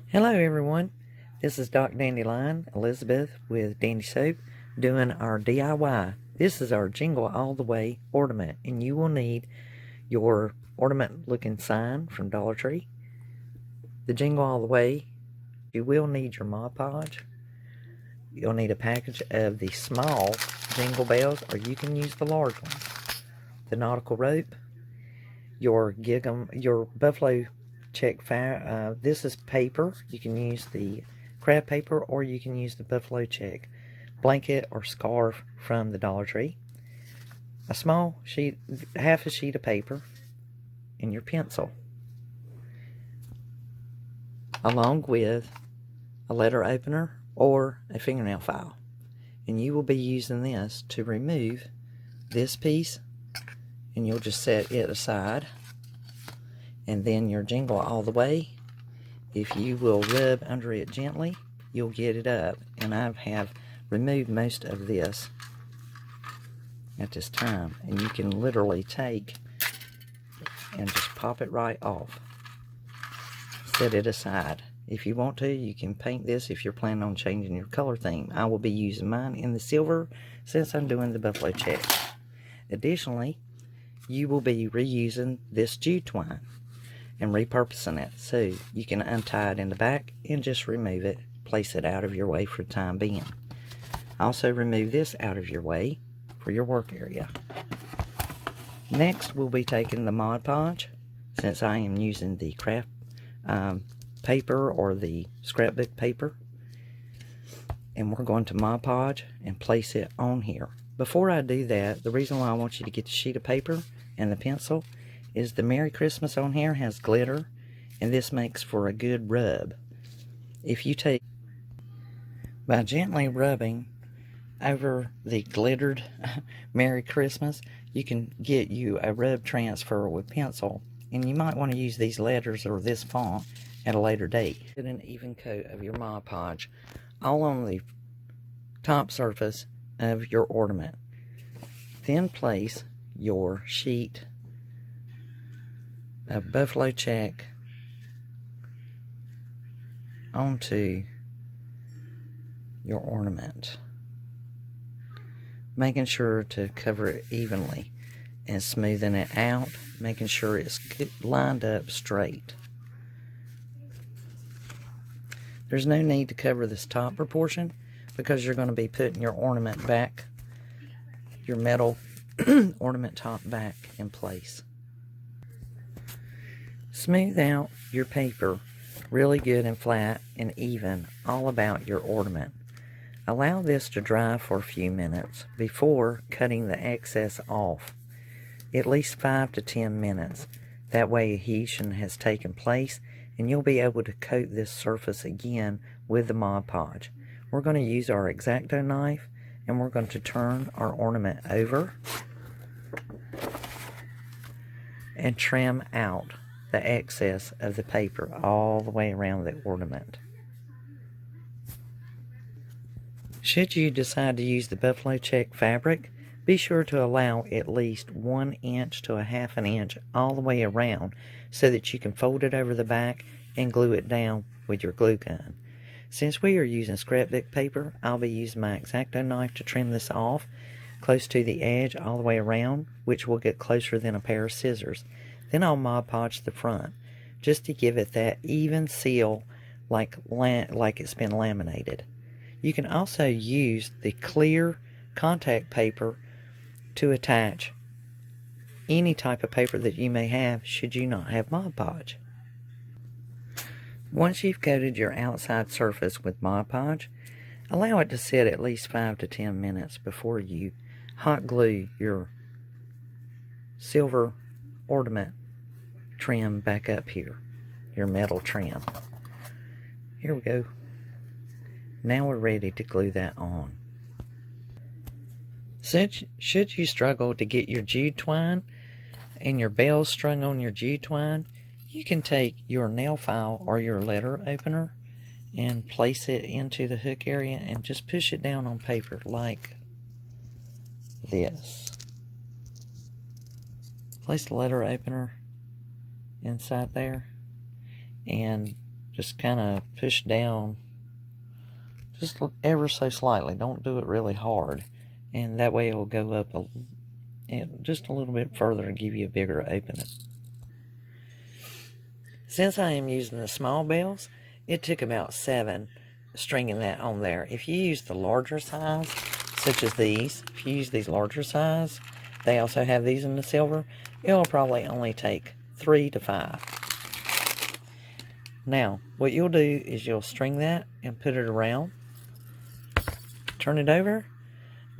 Hello everyone, this is Doc Dandelion Elizabeth with Dandysoap doing our DIY. This is our Jingle All the Way ornament, and you will need your ornament looking sign from Dollar Tree, the Jingle All the Way. You will need your Mod Podge. You'll need a package of the small jingle bells, or you can use the large ones. The nautical rope, your buffalo check this is paper. You can use the craft paper, or you can use the buffalo check blanket or scarf from the Dollar Tree. A small sheet, half a sheet of paper, and your pencil, along with a letter opener or a fingernail file. And you will be using this to remove this piece, and you'll just set it aside. And then your Jingle All the Way, if you will rub under it gently, you'll get it up. And I have removed most of this at this time. And you can literally take and just pop it right off. Set it aside. If you want to, you can paint this if you're planning on changing your color theme. I will be using mine in the silver since I'm doing the buffalo check. Additionally, you will be reusing this jute twine and repurposing it, so you can untie it in the back and just remove it, place it out of your way for the time being. Also remove this out of your way for your work area. Next, we'll be taking the Mod Podge, since I am using the craft paper or the scrapbook paper, and we're going to Mod Podge and place it on here. Before I do that, the reason why I want you to get the sheet of paper and the pencil is the Merry Christmas on here has glitter, and this makes for a good rub. If you take, by gently rubbing over the glittered Merry Christmas, you can get you a rub transfer with pencil, and you might want to use these letters or this font at a later date. Get an even coat of your Mod Podge all on the top surface of your ornament. Then place your sheet a buffalo check onto your ornament, making sure to cover it evenly and smoothing it out, making sure it's lined up straight. There's no need to cover this top portion because you're going to be putting your ornament back, your metal ornament top back in place. Smooth out your paper really good and flat and even all about your ornament. Allow this to dry for a few minutes before cutting the excess off, at least 5 to 10 minutes. That way adhesion has taken place and you'll be able to coat this surface again with the Mod Podge. We're going to use our X-Acto knife and we're going to turn our ornament over and trim out the excess of the paper all the way around the ornament. Should you decide to use the buffalo check fabric, be sure to allow at least 1 inch to a half an inch all the way around so that you can fold it over the back and glue it down with your glue gun. Since we are using scrapbook paper, I'll be using my X-Acto knife to trim this off close to the edge all the way around, which will get closer than a pair of scissors. Then I'll Mod Podge the front just to give it that even seal like it's been laminated. You can also use the clear contact paper to attach any type of paper that you may have should you not have Mod Podge. Once you've coated your outside surface with Mod Podge, allow it to sit at least 5 to 10 minutes before you hot glue your silver ornament trim back up here, your metal trim. Here we go. Now we're ready to glue that on. Should you struggle to get your jute twine and your bells strung on your jute twine, you can take your nail file or your letter opener and place it into the hook area and just push it down on paper like this. Place the letter opener inside there and just kind of push down just ever so slightly. Don't do it really hard, and that way it will go up just a little bit further and give you a bigger opening. Since I am using the small bells, it took about 7 stringing that on there. If you use the larger size, such as these, if you use these larger size, they also have these in the silver, it'll probably only take 3 to 5. Now, what you'll do is you'll string that and put it around, turn it over,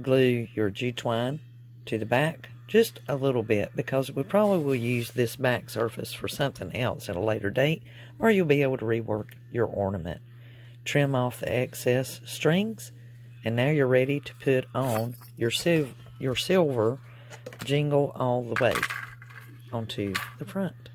glue your jute twine to the back just a little bit, because we probably will use this back surface for something else at a later date, or you'll be able to rework your ornament. Trim off the excess strings, and now you're ready to put on your silver jingle all the way onto the front.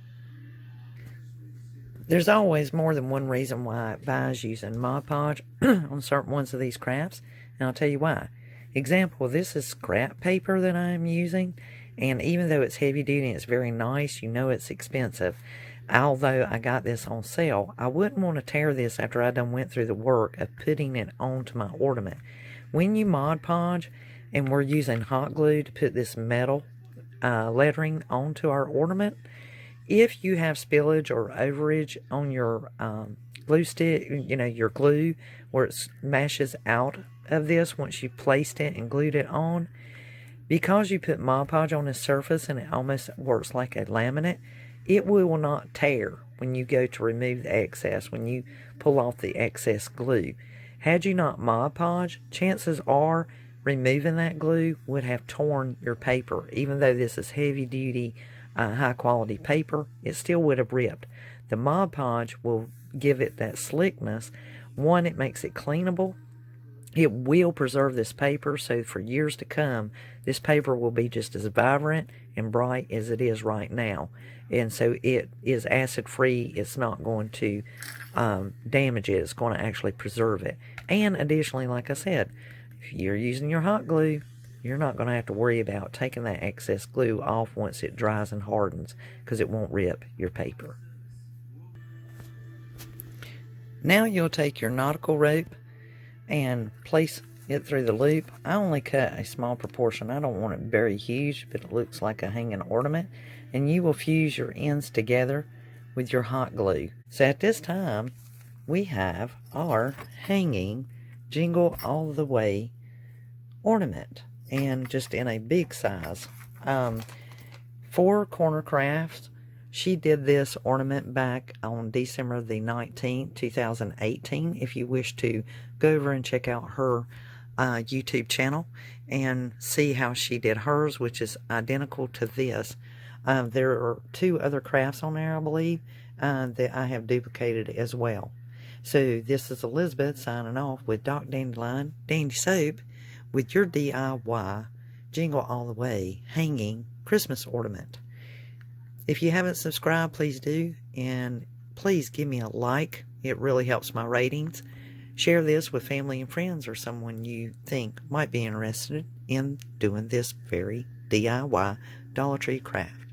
There's always more than one reason why I advise using Mod Podge on certain ones of these crafts, and I'll tell you why. Example, this is scrap paper that I'm using, and even though it's heavy duty and it's very nice, you know it's expensive. Although I got this on sale, I wouldn't want to tear this after I done went through the work of putting it onto my ornament. When you Mod Podge, and we're using hot glue to put this metal lettering onto our ornament, if you have spillage or overage on your glue stick, your glue, where it smashes out of this once you placed it and glued it on, because you put Mod Podge on the surface and it almost works like a laminate, it will not tear when you go to remove the excess, when you pull off the excess glue. Had you not Mod Podge, chances are removing that glue would have torn your paper. Even though this is heavy duty, high quality paper, it still would have ripped. The Mod Podge will give it that slickness. One, it makes it cleanable. It will preserve this paper, so for years to come, this paper will be just as vibrant and bright as it is right now. And so it is acid free. It's not going to damage it. It's going to actually preserve it. And additionally, like I said, if you're using your hot glue, you're not going to have to worry about taking that excess glue off once it dries and hardens, because it won't rip your paper. Now you'll take your nautical rope and place it through the loop. I only cut a small proportion. I don't want it very huge, but it looks like a hanging ornament. And you will fuse your ends together with your hot glue. So at this time, we have our hanging jingle all the way ornament, and just in a big size. For Corner Crafts, she did this ornament back on December the 19th, 2018. If you wish to go over and check out her YouTube channel and see how she did hers, which is identical to this. There are 2 other crafts on there, I believe, that I have duplicated as well. So this is Elizabeth signing off with Doc Dandelion Dandysoap with your DIY Jingle All the Way hanging Christmas ornament. If you haven't subscribed, please do, and please give me a like. It really helps my ratings. Share this with family and friends, or someone you think might be interested in doing this very DIY Dollar Tree craft.